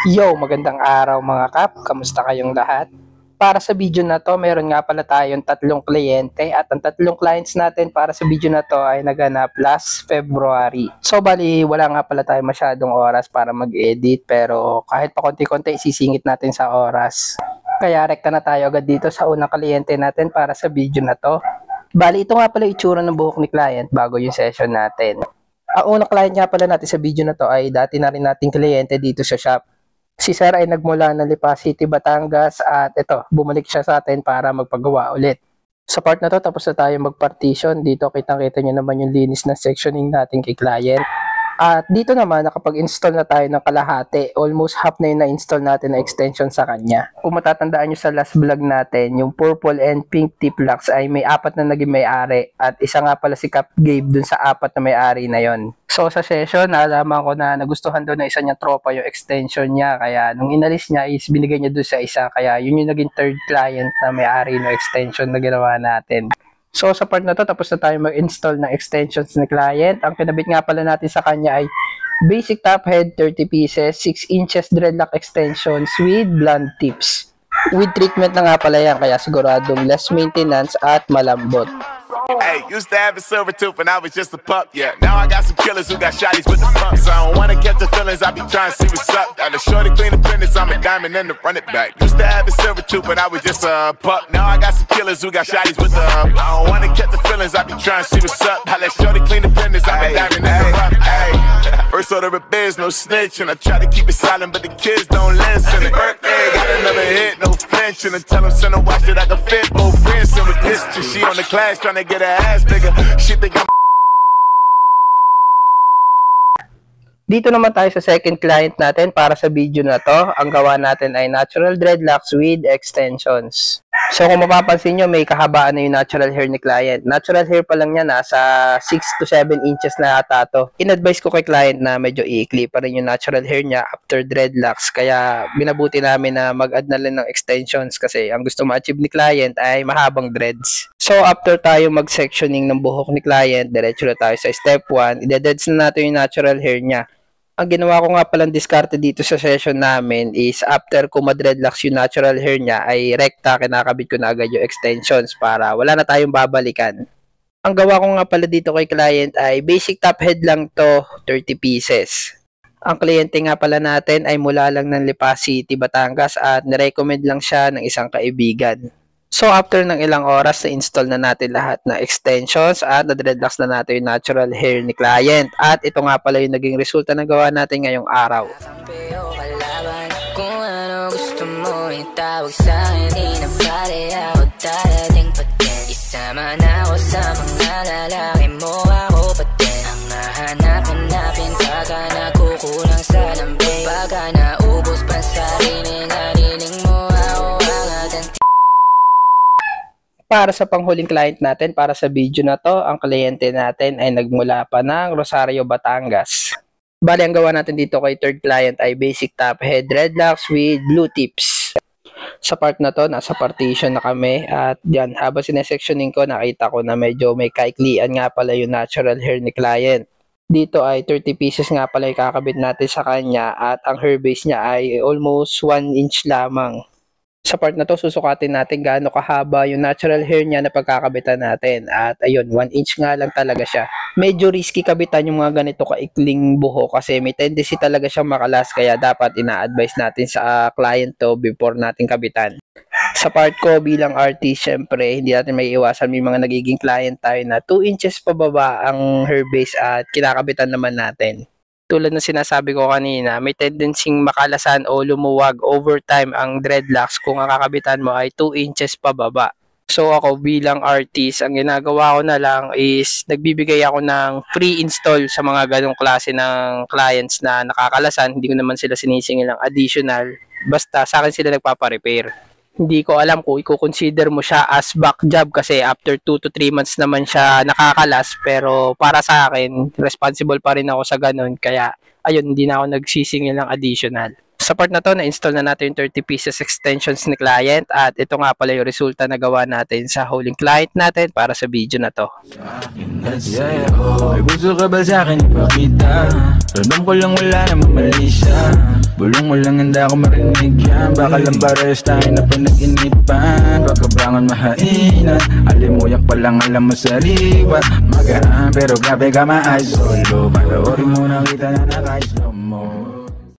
Yo, magandang araw mga kap. Kamusta kayong lahat? Para sa video na to, meron nga pala tayong tatlong kliyente at ang tatlong clients natin para sa video na to ay naganap last February. So bali, wala nga pala tayo masyadong oras para mag-edit pero kahit pa konti-konti isisingit natin sa oras. Kaya rekta na tayo agad dito sa unang kliyente natin para sa video na to. Bali, ito nga pala itsura ng buhok ni client bago yung session natin. Ang unang client nga pala natin sa video na to ay dati na rin nating kliyente dito sa shop. Si Sir ay nagmula ng Lipa City, Batangas at ito, bumalik siya sa atin para magpagawa ulit. Sa part na to, tapos na tayo mag-partition. Dito kitang-kita nyo naman yung linis na sectioning natin kay client. At dito naman, nakapag-install na tayo ng kalahati. Almost half na yung na-install natin na extension sa kanya. Kung matatandaan nyo sa last vlog natin, yung purple and pink tip locks ay may apat na naging may-ari. At isa nga pala si Cap Gabe dun sa apat na may-ari na yon. So sa session, nalaman ko na nagustuhan doon na isa niyang tropa yung extension niya. Kaya nung inalis niya is binigay niya doon sa isa. Kaya yun yung naging third client na may-ari ng extension na ginawa natin. So sa part na to, tapos na tayo mag-install ng extensions ng client. Ang kinabit nga pala natin sa kanya ay basic top head 30 pieces, 6 inches dreadlock extensions with blonde tips. With treatment na nga pala yan, kaya siguradong less maintenance at malambot. Hey, used to have a silver tooth and I was just a pup, yeah. Now I got some killers who got shotties with the pumps. I don't wanna catch the feelings, I be trying to see what's up. Got a shorty clean the business, I'm a diamond and to run it back. Used to have a silver tooth but I was just a pup. Now I got some killers who got shotties with the I don't wanna catch the feelings, I be trying to see what's up. I let shorty clean the business, I'm a diamond and to run it back. First order of biz, no snitching. I try to keep it silent but the kids don't listen. Birthday, got another hit, no flinching. And tell them send a watch that I can fit both friends. And with this she on the class trying to get her ass bigger. She think I'm. Dito naman tayo sa second client natin para sa video na to. Ang gawa natin ay natural dreadlocks with extensions. So kung mapapansin nyo, may kahabaan na yung natural hair ni client. Natural hair pa lang niya, nasa 6 to 7 inches na ata to. In-advise ko kay client na medyo i-clip pa rin yung natural hair niya after dreadlocks. Kaya binabuti namin na mag-add na lang ng extensions kasi ang gusto ma-achieve ni client ay mahabang dreads. So after tayo mag-sectioning ng buhok ni client, diretso na tayo sa step 1. I-dreads na natin yung natural hair niya. Ang ginawa ko nga palang diskarte dito sa session namin is after ko ma-dreadlocks yung natural hair niya ay rekta, kinakabit ko na agad yung extensions para wala na tayong babalikan. Ang gawa ko nga pala dito kay client ay basic top head lang to, 30 pieces. Ang kliyente nga pala natin ay mula lang ng Lipa City, Batangas at nirecommend lang siya ng isang kaibigan. So after ng ilang oras na-install na natin lahat na extensions at na-dreadlocks na natin yung natural hair ni client. At ito nga pala yung naging resulta na gawa natin ngayong araw. Kung ano gusto mo itawag sa akin, di na pare ako darating pa din. Isama na ako sa mga lalaki mo, ako pa din. Ang nahanap-hanapin pagka nakukulang sa lambing. Pagka naubos pa sa narinig mo, ako ang ating. Para sa panghuling client natin, para sa video na to, ang kliyente natin ay nagmula pa ng Rosario, Batangas. Bali, ang gawa natin dito kay third client ay basic top head dreadlocks with blue tips. Sa part na to, nasa partition na kami at yan, habang sinesectioning ko, nakita ko na medyo may kaiklian nga pala yung natural hair ni client. Dito ay 30 pieces nga pala yung kakabit natin sa kanya at ang hair base niya ay almost 1 inch lamang. Sa part na to, susukatin natin gaano kahaba yung natural hair niya na pagkakabitan natin. At ayun, 1 inch nga lang talaga siya. Medyo risky kabitan yung mga ganito kaikling buhok kasi may tendency talaga siyang makalas. Kaya dapat ina-advise natin sa client to before natin kabitan. Sa part ko bilang artist, syempre, hindi natin may iwasan. May mga nagiging client tayo na 2 inches pababa ang hair base at kinakabitan naman natin. Tulad ng sinasabi ko kanina, may tendencing makalasan o lumuwag over time ang dreadlocks kung ang kakabitan mo ay 2 inches pababa. So ako bilang artist, ang ginagawa ko na lang is nagbibigay ako ng free install sa mga ganong klase ng clients na nakakalasan. Hindi ko naman sila sinisingil ng additional. Basta sa akin sila nagpapa-repair. Hindi ko alam kung i-consider mo siya as back job kasi after 2 to 3 months naman siya nakakalas, pero para sa akin responsible pa rin ako sa ganun, kaya ayun, hindi na ako nagsisingil ng additional. Sa part na to, na-install na natin yung 30 pieces extensions ni client at ito nga pala yung resulta na gawa natin sa huling client natin para sa video na to. Gusto ka ba sa akin ipakita? Alam ko lang wala namang mali siya. Bulong mo lang handa ako marinig yan. Baka lang pares tayo na pinag-inipan. Pagkabangon mahainan, alimuyak pa lang alam mo sariwa. Magaan pero grabe ka ma-eyes solo. Panoorin mo na kita na naka-slow mo.